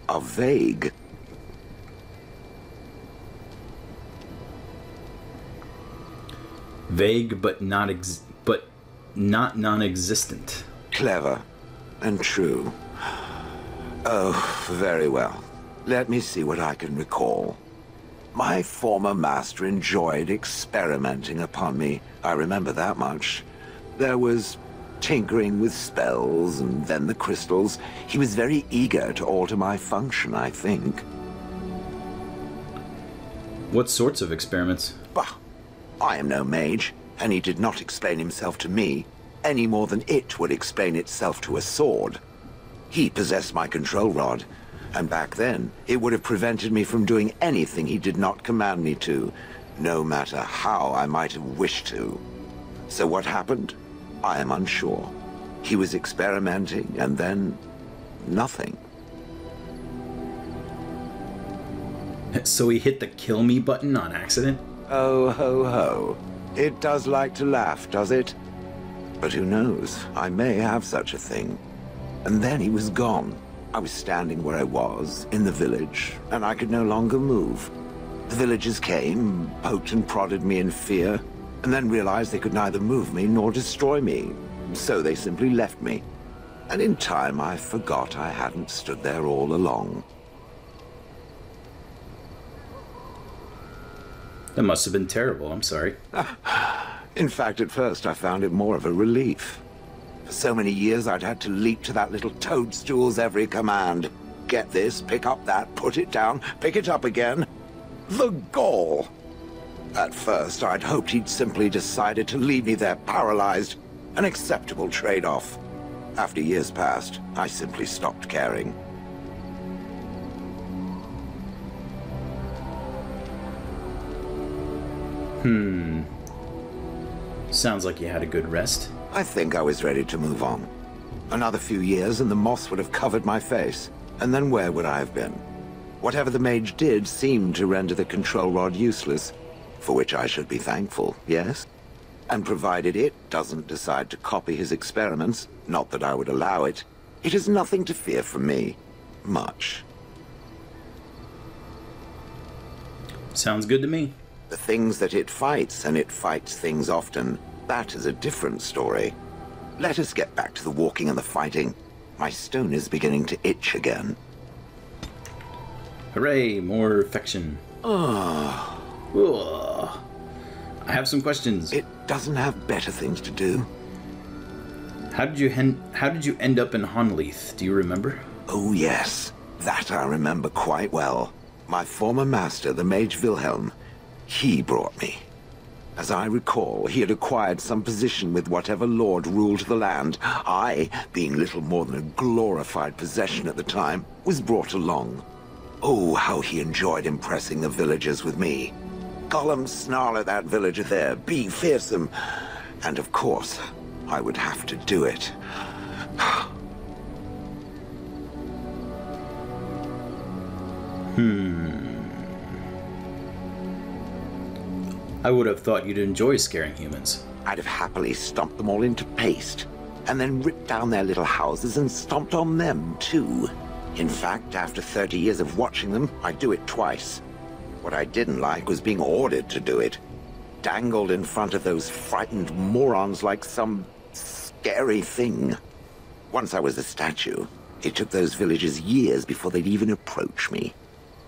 [SPEAKER 5] are vague.
[SPEAKER 1] Vague, but not non-existent.
[SPEAKER 5] Clever and true. Oh, very well. Let me see what I can recall. My former master enjoyed experimenting upon me. I remember that much. There was tinkering with spells and then the crystals. He was very eager to alter my function, I think.
[SPEAKER 1] What sorts of experiments?
[SPEAKER 5] Bah! I am no mage, and he did not explain himself to me, any more than it would explain itself to a sword. He possessed my control rod, and back then, it would have prevented me from doing anything he did not command me to, no matter how I might have wished to. So what happened? I am unsure. He was experimenting, and then nothing.
[SPEAKER 1] So he hit the kill me button on accident?
[SPEAKER 5] Oh, ho, ho. It does like to laugh, does it? But who knows? I may have such a thing. And then he was gone. I was standing where I was, in the village, and I could no longer move. The villagers came, poked and prodded me in fear, and then realized they could neither move me nor destroy me. So they simply left me. And in time, I forgot I hadn't stood there all along.
[SPEAKER 1] That must have been terrible, I'm sorry.
[SPEAKER 5] In fact, at first I found it more of a relief. For so many years I'd had to leap to that little toadstool's every command. Get this, pick up that, put it down, pick it up again. The gall! At first I'd hoped he'd simply decided to leave me there paralyzed. An acceptable trade-off. After years passed, I simply stopped caring.
[SPEAKER 1] Sounds like you had a good rest.
[SPEAKER 5] I think I was ready to move on. Another few years and the moss would have covered my face. And then where would I have been? Whatever the mage did seemed to render the control rod useless, for which I should be thankful, yes? And provided it doesn't decide to copy his experiments, not that I would allow it, it is nothing to fear from me. Much.
[SPEAKER 1] Sounds good to me.
[SPEAKER 5] The things that it fights, and it fights things often, that is a different story. Let us get back to the walking and the fighting. My stone is beginning to itch again.
[SPEAKER 1] Hooray, more affection.
[SPEAKER 5] Oh.
[SPEAKER 1] Ugh. I have some questions.
[SPEAKER 5] It doesn't have better things to do.
[SPEAKER 1] How did you end up in Honleith? Do you remember?
[SPEAKER 5] Oh yes, that I remember quite well. My former master, the mage Wilhelm, he brought me. As I recall, he had acquired some position with whatever lord ruled the land. I, being little more than a glorified possession at the time, was brought along. Oh, how he enjoyed impressing the villagers with me. Gollum, snarl at that villager there, be fearsome. And of course, I would have to do it.
[SPEAKER 1] I would have thought you'd enjoy scaring humans.
[SPEAKER 5] I'd have happily stomped them all into paste, and then ripped down their little houses and stomped on them, too. In fact, after 30 years of watching them, I'd do it twice. What I didn't like was being ordered to do it. Dangled in front of those frightened morons like some scary thing. Once I was a statue, it took those villagers years before they'd even approach me.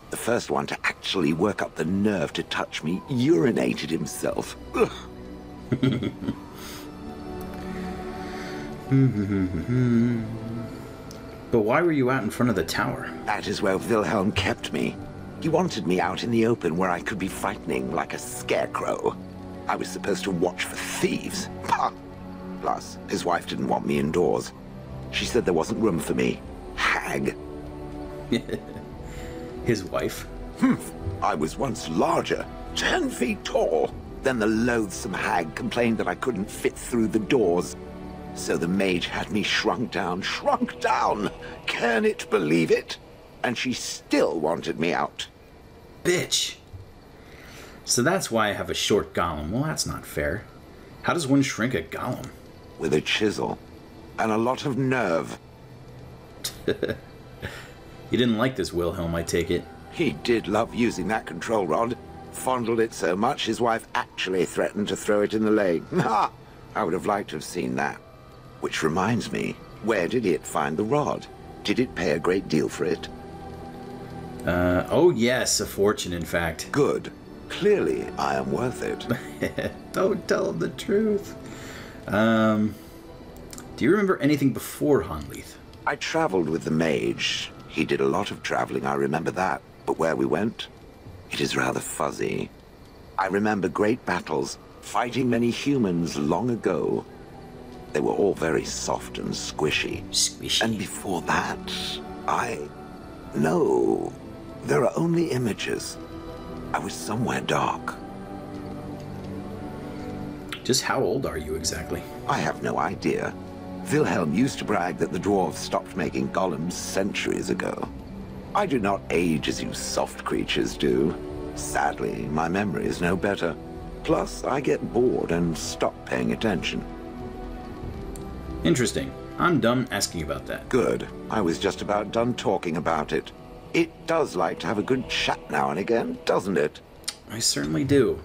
[SPEAKER 5] The first one to actually work up the nerve to touch me urinated himself.
[SPEAKER 1] But why were you out in front of the tower?
[SPEAKER 5] That is where Wilhelm kept me. He wanted me out in the open where I could be frightening like a scarecrow. I was supposed to watch for thieves. Pah! Plus, his wife didn't want me indoors. She said there wasn't room for me. Hag.
[SPEAKER 1] His wife?
[SPEAKER 5] I was once larger, 10 feet tall. Then the loathsome hag complained that I couldn't fit through the doors. So the mage had me shrunk down. Can it believe it? And she still wanted me out.
[SPEAKER 1] Bitch. So that's why I have a short golem. Well, that's not fair. How does one shrink a golem?
[SPEAKER 5] With a chisel. And a lot of nerve.
[SPEAKER 1] You didn't like this Wilhelm, I take it.
[SPEAKER 5] He did love using that control rod. Fondled it so much, his wife actually threatened to throw it in the lake. Ha! I would have liked to have seen that. Which reminds me, where did it find the rod? Did it pay a great deal for it?
[SPEAKER 1] Oh yes, a fortune, in fact.
[SPEAKER 5] Good. Clearly, I am worth it.
[SPEAKER 1] Don't tell him the truth. Do you remember anything before Hanleith?
[SPEAKER 5] I traveled with the mage. He did a lot of traveling, I remember that. But where we went, it is rather fuzzy. I remember great battles, fighting many humans long ago. They were all very soft and squishy.
[SPEAKER 1] Squishy.
[SPEAKER 5] And before that, No, there are only images. I was somewhere dark.
[SPEAKER 1] Just how old are you exactly?
[SPEAKER 5] I have no idea. Wilhelm used to brag that the dwarves stopped making golems centuries ago. I do not age as you soft creatures do. Sadly, my memory is no better. Plus, I get bored and stop paying attention.
[SPEAKER 1] Interesting. I'm done asking about that.
[SPEAKER 5] Good. I was just about done talking about it. It does like to have a good chat now and again, doesn't it?
[SPEAKER 1] I certainly do.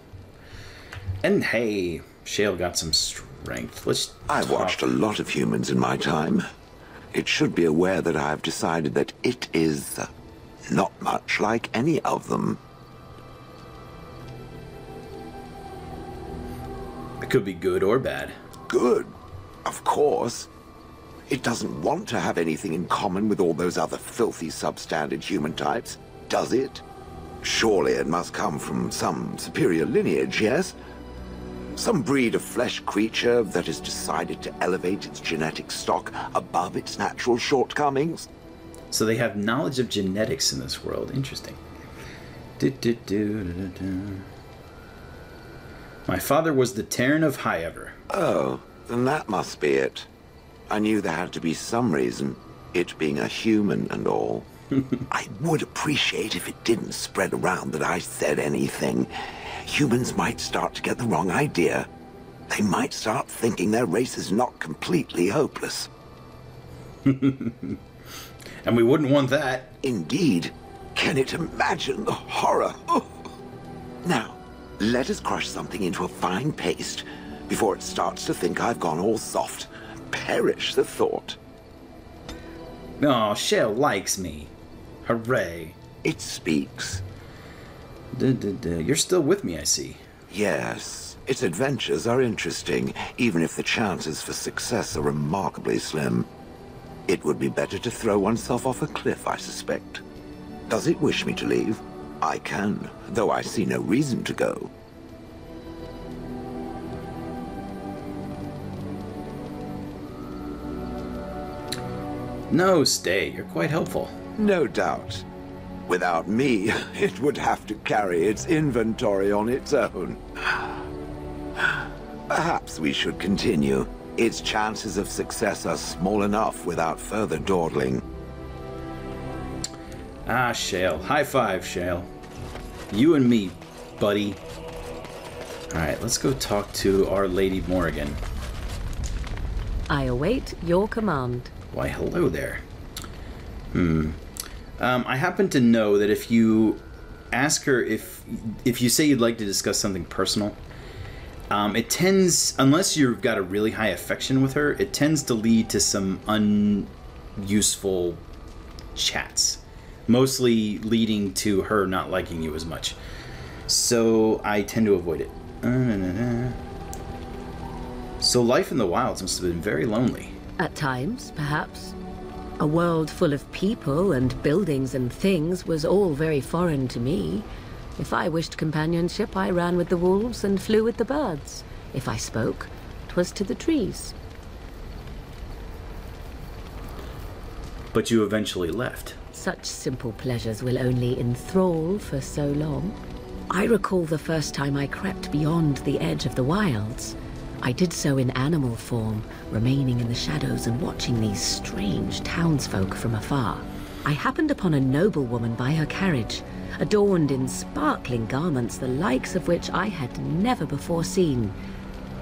[SPEAKER 1] And hey, Shale got some strength.
[SPEAKER 5] I've watched a lot of humans in my time. It should be aware that I've decided that it is not much like any of them.
[SPEAKER 1] It could be good or bad.
[SPEAKER 5] Good, of course. It doesn't want to have anything in common with all those other filthy substandard human types, does it? Surely it must come from some superior lineage, yes? Some breed of flesh creature that has decided to elevate its genetic stock above its natural shortcomings.
[SPEAKER 1] So they have knowledge of genetics in this world. Interesting. My father was the Terran of Highever.
[SPEAKER 5] Oh, then that must be it. I knew there had to be some reason, it being a human and all. I would appreciate if it didn't spread around that I said anything. Humans might start to get the wrong idea. They might start thinking their race is not completely hopeless.
[SPEAKER 1] And we wouldn't want that.
[SPEAKER 5] Indeed. Can it imagine the horror? Oh. Now, let us crush something into a fine paste before it starts to think I've gone all soft. Perish the thought.
[SPEAKER 1] Oh, Shale likes me. Hooray.
[SPEAKER 5] It speaks.
[SPEAKER 1] You're still with me, I see.
[SPEAKER 5] Yes, its adventures are interesting, even if the chances for success are remarkably slim. It would be better to throw oneself off a cliff, I suspect. Does it wish me to leave? I can, though I see no reason to go.
[SPEAKER 1] No, stay. You're quite helpful.
[SPEAKER 5] No doubt. Without me, it would have to carry its inventory on its own. Perhaps we should continue. Its chances of success are small enough without further dawdling.
[SPEAKER 1] Ah, Shale. High five, Shale. You and me, buddy. Alright, let's go talk to our Lady Morrigan.
[SPEAKER 6] I await your command.
[SPEAKER 1] Why, hello there. I happen to know that if you ask her if you say you'd like to discuss something personal, it tends, unless you've got a really high affection with her, it tends to lead to some unuseful chats. Mostly leading to her not liking you as much. So I tend to avoid it. So life in the wilds must have been very lonely.
[SPEAKER 6] At times, perhaps. A world full of people and buildings and things was all very foreign to me. If I wished companionship, I ran with the wolves and flew with the birds. If I spoke, 'twas to the trees.
[SPEAKER 1] But you eventually left.
[SPEAKER 6] Such simple pleasures will only enthrall for so long. I recall the first time I crept beyond the edge of the wilds. I did so in animal form, remaining in the shadows and watching these strange townsfolk from afar. I happened upon a noblewoman by her carriage, adorned in sparkling garments the likes of which I had never before seen.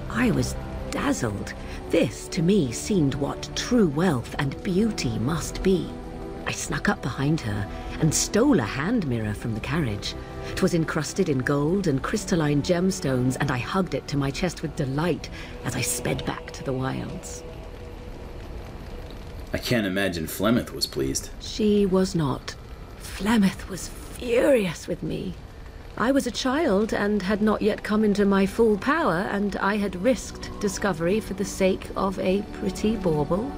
[SPEAKER 6] I was dazzled. This, to me, seemed what true wealth and beauty must be. I snuck up behind her and stole a hand mirror from the carriage. 'Twas encrusted in gold and crystalline gemstones, and I hugged it to my chest with delight as I sped back to the wilds.
[SPEAKER 1] I can't imagine Flemeth was pleased.
[SPEAKER 6] She was not. Flemeth was furious with me. I was a child and had not yet come into my full power, and I had risked discovery for the sake of a pretty bauble.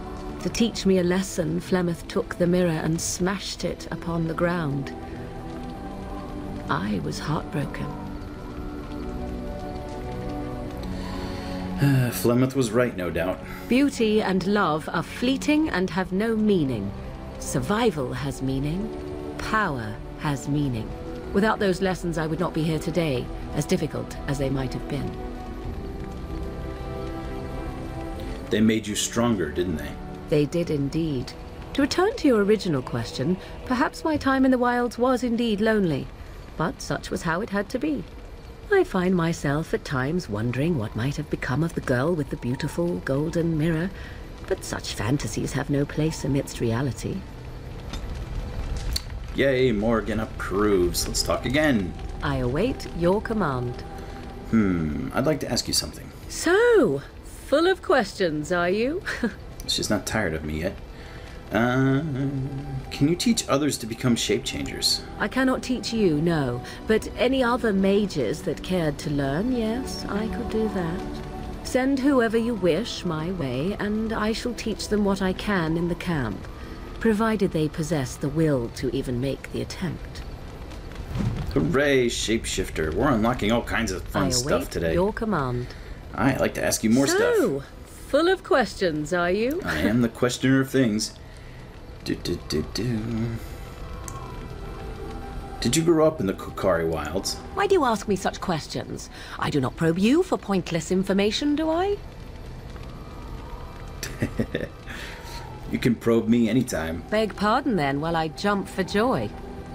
[SPEAKER 6] To teach me a lesson, Flemeth took the mirror and smashed it upon the ground. I was heartbroken.
[SPEAKER 1] Flemeth was right, no doubt.
[SPEAKER 6] Beauty and love are fleeting and have no meaning. Survival has meaning. Power has meaning. Without those lessons, I would not be here today, as difficult as they might have been.
[SPEAKER 1] They made you stronger, didn't they?
[SPEAKER 6] They did indeed. To return to your original question, perhaps my time in the wilds was indeed lonely, but such was how it had to be. I find myself at times wondering what might have become of the girl with the beautiful golden mirror, but such fantasies have no place amidst reality.
[SPEAKER 1] Yay, Morrigan approves. Let's talk again.
[SPEAKER 6] I await your command.
[SPEAKER 1] I'd like to ask you something.
[SPEAKER 6] So, full of questions, are you?
[SPEAKER 1] She's not tired of me yet. Can you teach others to become shape changers?
[SPEAKER 6] I cannot teach you, no. But any other mages that cared to learn, yes, I could do that. Send whoever you wish my way, and I shall teach them what I can in the camp, provided they possess the will to even make the attempt.
[SPEAKER 1] Hooray, shapeshifter. We're unlocking all kinds of fun stuff today.
[SPEAKER 6] Your command.
[SPEAKER 1] I'd like to ask you more stuff.
[SPEAKER 6] So, full of questions, are you?
[SPEAKER 1] I am the questioner of things. Did you grow up in the Kukari wilds?
[SPEAKER 6] Why do you ask me such questions? I do not probe you for pointless information, do I?
[SPEAKER 1] You can probe me anytime.
[SPEAKER 6] Beg pardon then while I jump for joy.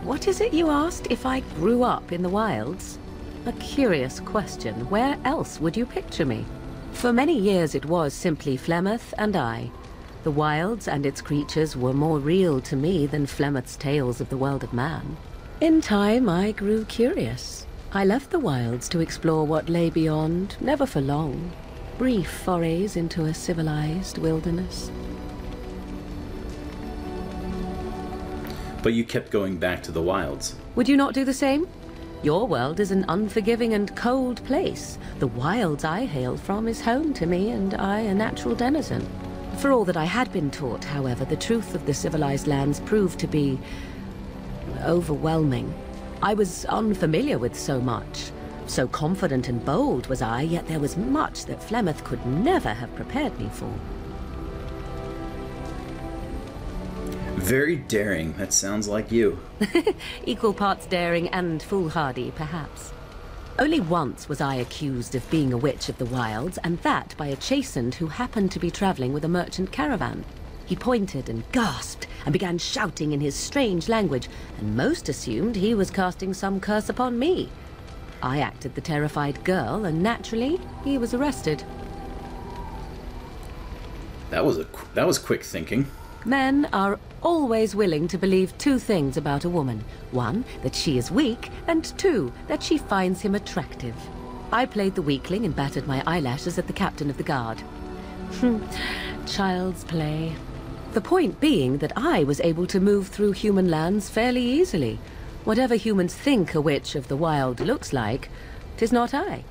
[SPEAKER 6] What is it you asked if I grew up in the wilds? A curious question. Where else would you picture me? For many years it was simply Flemeth and I. The wilds and its creatures were more real to me than Flemeth's tales of the world of man. In time, I grew curious. I left the wilds to explore what lay beyond, never for long. Brief forays into a civilized wilderness.
[SPEAKER 1] But you kept going back to the wilds.
[SPEAKER 6] Would you not do the same? Your world is an unforgiving and cold place. The wilds I hail from is home to me, and I a natural denizen. For all that I had been taught, however, the truth of the civilized lands proved to be overwhelming. I was unfamiliar with so much. So confident and bold was I, yet there was much that Flemeth could never have prepared me for.
[SPEAKER 1] Very daring. That sounds like you.
[SPEAKER 6] Equal parts daring and foolhardy, perhaps. Only once was I accused of being a witch of the wilds, and that by a chastened who happened to be traveling with a merchant caravan. He pointed and gasped and began shouting in his strange language, and most assumed he was casting some curse upon me. I acted the terrified girl, and naturally, he was arrested.
[SPEAKER 1] That was quick thinking.
[SPEAKER 6] Men are always willing to believe two things about a woman. One, that she is weak, and two, that she finds him attractive. I played the weakling and battered my eyelashes at the captain of the guard. Child's play. The point being that I was able to move through human lands fairly easily. Whatever humans think a witch of the wild looks like, 'tis not I.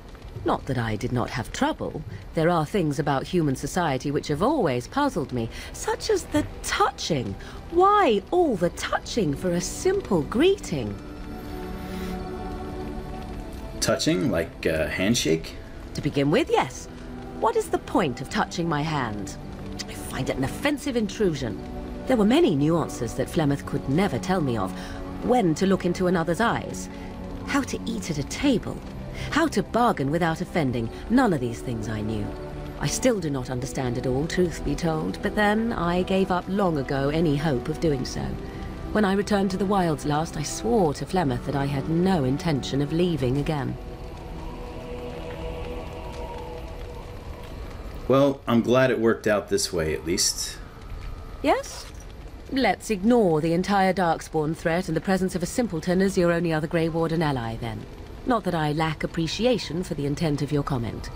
[SPEAKER 6] Not that I did not have trouble. There are things about human society which have always puzzled me, such as the touching. Why all the touching for a simple greeting?
[SPEAKER 1] Touching? Like a handshake?
[SPEAKER 6] To begin with, yes. What is the point of touching my hand? I find it an offensive intrusion. There were many nuances that Flemeth could never tell me of. When to look into another's eyes. How to eat at a table. How to bargain without offending. None of these things I knew. I still do not understand it all, truth be told, but then I gave up long ago any hope of doing so. When I returned to the wilds last, I swore to Flemeth that I had no intention of leaving again.
[SPEAKER 1] Well, I'm glad it worked out this way, at least.
[SPEAKER 6] Yes? Let's ignore the entire Darkspawn threat and the presence of a simpleton as your only other Grey Warden ally, then. Not that I lack appreciation for the intent of your comment.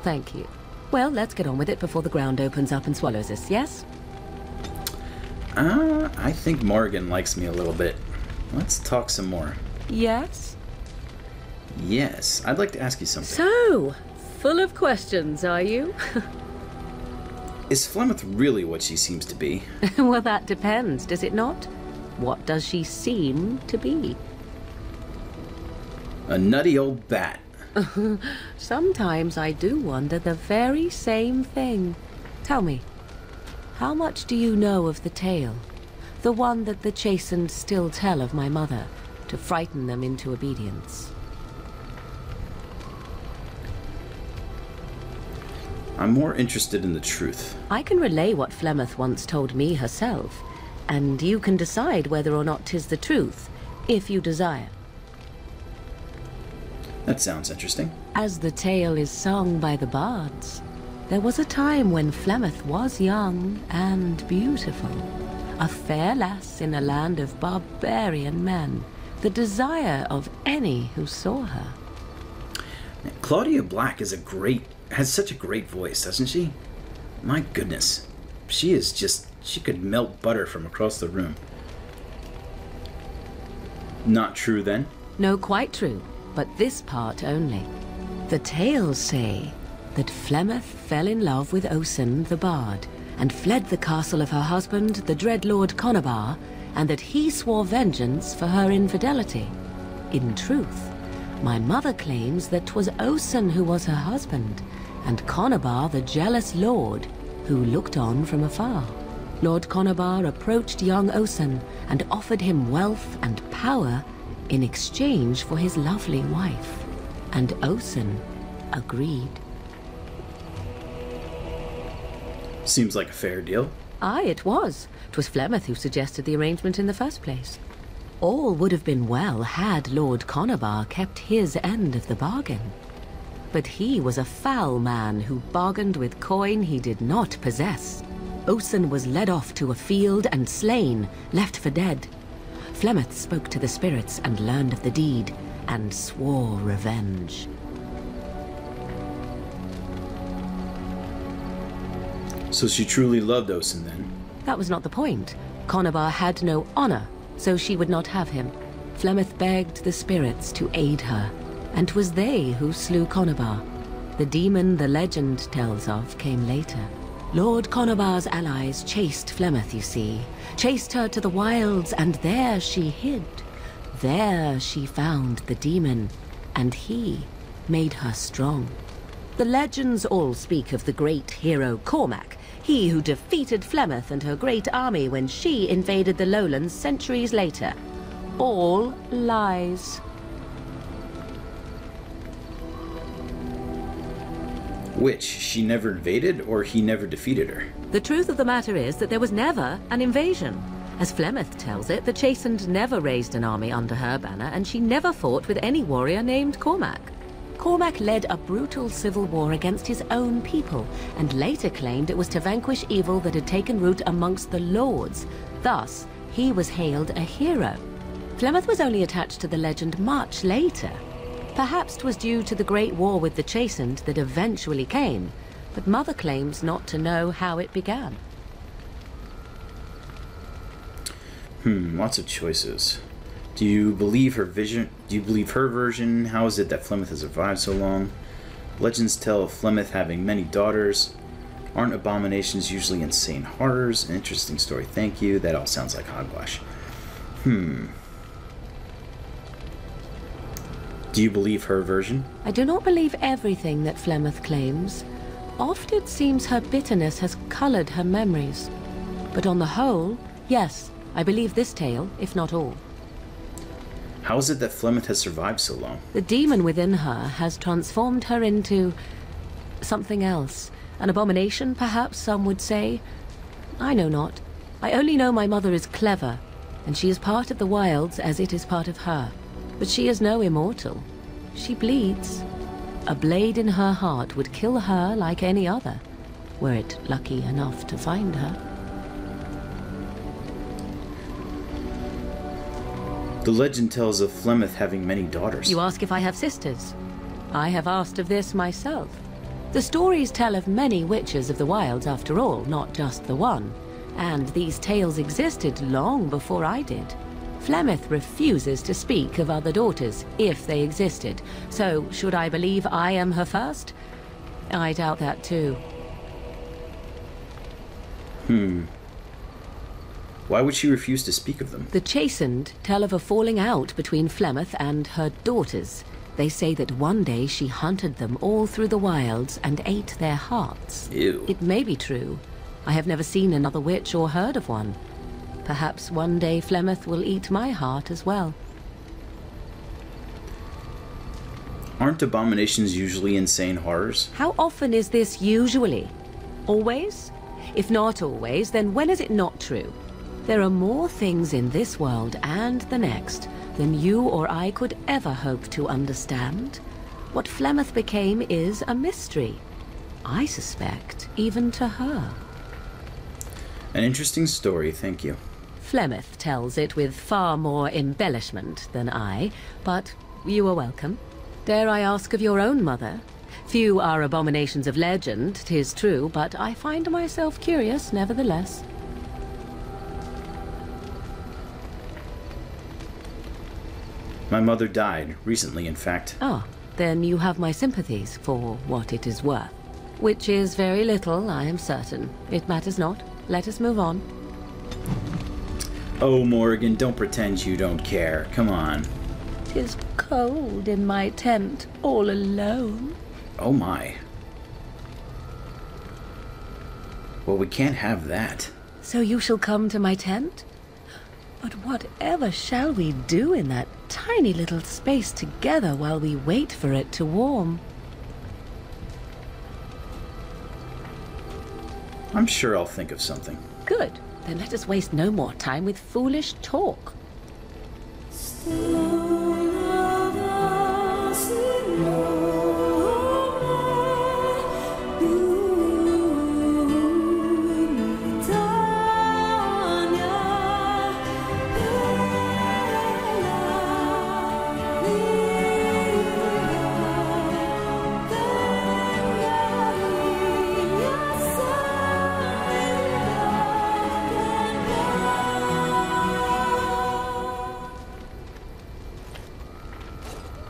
[SPEAKER 6] Thank you. Well, let's get on with it before the ground opens up and swallows us, yes?
[SPEAKER 1] I think Morrigan likes me a little bit. Let's talk some more.
[SPEAKER 6] Yes?
[SPEAKER 1] Yes, I'd like to ask you something.
[SPEAKER 6] So, full of questions, are you?
[SPEAKER 1] Is Flemeth really what she seems to be?
[SPEAKER 6] Well, that depends, does it not? What does she seem to be?
[SPEAKER 1] A nutty old bat.
[SPEAKER 6] Sometimes I do wonder the very same thing. Tell me, how much do you know of the tale? The one that the chastened still tell of my mother, to frighten them into obedience.
[SPEAKER 1] I'm more interested in the truth.
[SPEAKER 6] I can relay what Flemeth once told me herself, and you can decide whether or not 'tis the truth, if you desire.
[SPEAKER 1] That sounds interesting.
[SPEAKER 6] As the tale is sung by the bards, there was a time when Flemeth was young and beautiful. A fair lass in a land of barbarian men, the desire of any who saw her.
[SPEAKER 1] Claudia Black has such a great voice, doesn't she? My goodness. She could melt butter from across the room. Not true, then?
[SPEAKER 6] No, quite true, but this part only. The tales say that Flemeth fell in love with Osen the Bard, and fled the castle of her husband, the dread Lord Conabar, and that he swore vengeance for her infidelity. In truth, my mother claims that 'twas Osen who was her husband, and Conabar the jealous lord, who looked on from afar. Lord Conabar approached young Osen and offered him wealth and power in exchange for his lovely wife, and Osen agreed.
[SPEAKER 1] Seems like a fair deal.
[SPEAKER 6] Aye, it was. 'Twas Flemeth who suggested the arrangement in the first place. All would have been well had Lord Conabar kept his end of the bargain. But he was a foul man who bargained with coin he did not possess. Osen was led off to a field and slain, left for dead. Flemeth spoke to the spirits and learned of the deed, and swore revenge.
[SPEAKER 1] So she truly loved Osen, then?
[SPEAKER 6] That was not the point. Conabar had no honor, so she would not have him. Flemeth begged the spirits to aid her, and 'twas they who slew Conabar. The demon the legend tells of came later. Lord Conabar's allies chased Flemeth, you see. Chased her to the wilds, and there she hid. There she found the demon, and he made her strong. The legends all speak of the great hero Cormac. He who defeated Flemeth and her great army when she invaded the lowlands centuries later. All lies.
[SPEAKER 1] Which, she never invaded, or he never defeated her?
[SPEAKER 6] The truth of the matter is that there was never an invasion. As Flemeth tells it, the Chastened never raised an army under her banner, and she never fought with any warrior named Cormac. Cormac led a brutal civil war against his own people, and later claimed it was to vanquish evil that had taken root amongst the lords. Thus, he was hailed a hero. Flemeth was only attached to the legend much later. Perhaps 'twas due to the Great War with the Chastened that eventually came, but Mother claims not to know how it began.
[SPEAKER 1] Lots of choices. Do you believe her vision? Do you believe her version? How is it that Flemeth has survived so long? Legends tell of Flemeth having many daughters. Aren't abominations usually insane horrors? An interesting story, thank you. That all sounds like hogwash. Do you believe her version?
[SPEAKER 6] I do not believe everything that Flemeth claims. Oft it seems her bitterness has colored her memories. But on the whole, yes, I believe this tale, if not all.
[SPEAKER 1] How is it that Flemeth has survived so long?
[SPEAKER 6] The demon within her has transformed her into something else. An abomination, perhaps some would say. I know not. I only know my mother is clever, and she is part of the wilds as it is part of her. But she is no immortal. She bleeds. A blade in her heart would kill her like any other, were it lucky enough to find her.
[SPEAKER 1] The legend tells of Flemeth having many daughters.
[SPEAKER 6] You ask if I have sisters. I have asked of this myself. The stories tell of many witches of the wilds after all, not just the one. And these tales existed long before I did. Flemeth refuses to speak of other daughters, if they existed. So, should I believe I am her first? I doubt that too.
[SPEAKER 1] Why would she refuse to speak of them?
[SPEAKER 6] The Chastened tell of a falling out between Flemeth and her daughters. They say that one day she hunted them all through the wilds and ate their hearts.
[SPEAKER 1] Ew.
[SPEAKER 6] It may be true. I have never seen another witch or heard of one. Perhaps one day Flemeth will eat my heart as well.
[SPEAKER 1] Aren't abominations usually insane horrors?
[SPEAKER 6] How often is this usually? Always? If not always, then when is it not true? There are more things in this world and the next than you or I could ever hope to understand. What Flemeth became is a mystery. I suspect, even to her.
[SPEAKER 1] An interesting story, thank you.
[SPEAKER 6] Flemeth tells it with far more embellishment than I, but you are welcome. Dare I ask of your own mother? Few are abominations of legend, 'tis true, but I find myself curious nevertheless.
[SPEAKER 1] My mother died, recently in fact.
[SPEAKER 6] Ah, then you have my sympathies for what it is worth. Which is very little, I am certain. It matters not. Let us move on.
[SPEAKER 1] Oh, Morrigan, don't pretend you don't care. Come on.
[SPEAKER 6] 'Tis cold in my tent, all alone.
[SPEAKER 1] Oh my. Well, we can't have that.
[SPEAKER 6] So you shall come to my tent? But whatever shall we do in that tiny little space together while we wait for it to warm?
[SPEAKER 1] I'm sure I'll think of something.
[SPEAKER 6] Good. Then let us waste no more time with foolish talk.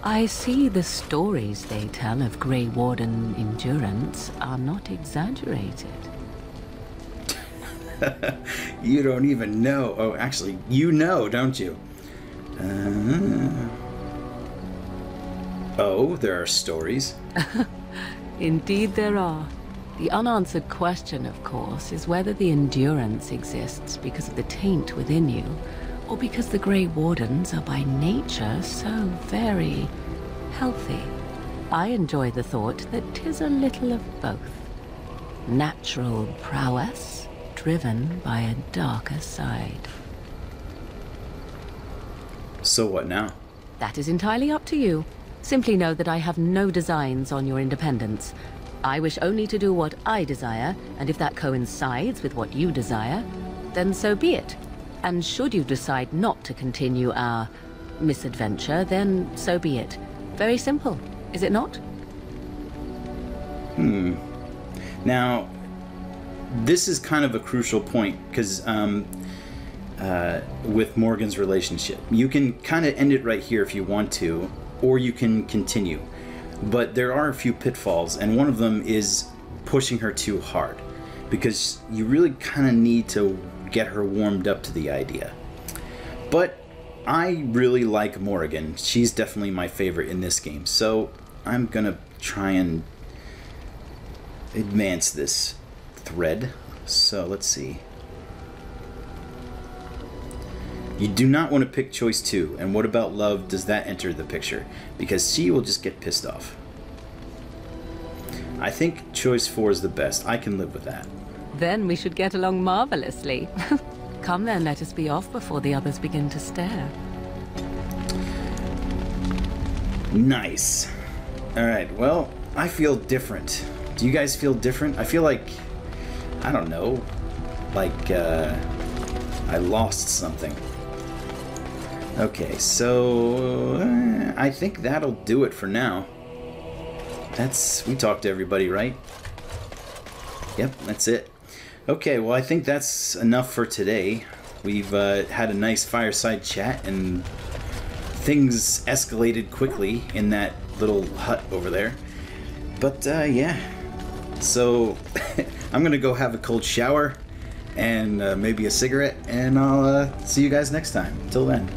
[SPEAKER 6] I see the stories they tell of Grey Warden endurance are not exaggerated.
[SPEAKER 1] You don't even know. Oh, actually, you know, don't you? Oh, there are stories.
[SPEAKER 6] Indeed there are. The unanswered question, of course, is whether the endurance exists because of the taint within you, or because the Grey Wardens are by nature so very healthy. I enjoy the thought that 'tis a little of both. Natural prowess, driven by a darker side.
[SPEAKER 1] So what now?
[SPEAKER 6] That is entirely up to you. Simply know that I have no designs on your independence. I wish only to do what I desire, and if that coincides with what you desire, then so be it. And should you decide not to continue our misadventure, then so be it. Very simple, is it not?
[SPEAKER 1] Now, this is kind of a crucial point, because with Morrigan's relationship. You can kind of end it right here if you want to, or you can continue. But there are a few pitfalls, and one of them is pushing her too hard, because you really kind of need to get her warmed up to the idea. But I really like Morrigan. She's definitely my favorite in this game, so I'm gonna try and advance this thread. So let's see. You do not want to pick choice 2. And what about love? Does that enter the picture? Because she will just get pissed off. I think choice 4 is the best. I can live with that.
[SPEAKER 6] Then we should get along marvelously. Come then, let us be off before the others begin to stare.
[SPEAKER 1] Nice. Alright, well, I feel different. Do you guys feel different? I feel like, I don't know, like I lost something. Okay, so I think that'll do it for now. We talked to everybody, right? Yep, that's it. Okay, well, I think that's enough for today. We've had a nice fireside chat, and things escalated quickly in that little hut over there. But, yeah. So, I'm gonna go have a cold shower and maybe a cigarette, and I'll see you guys next time. Until then.